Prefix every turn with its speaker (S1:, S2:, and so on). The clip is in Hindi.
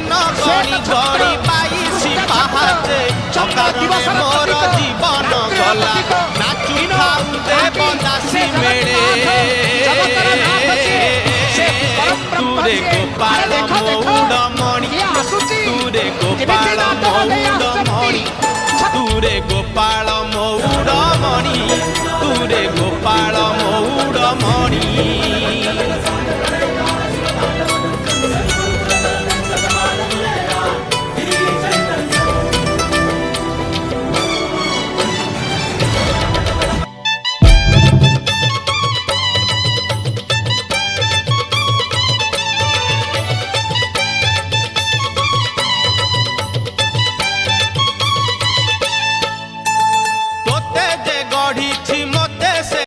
S1: दिन गणी गणी 22 पाहाचे अकारण मोर जीवन गला नाचु खाऊ देव दासी मेले तुरे गोपाल मौड़मणि तुरे गोपाल मौड़मणि तुरे गोपाल मौड़मणि तुरे गोपाल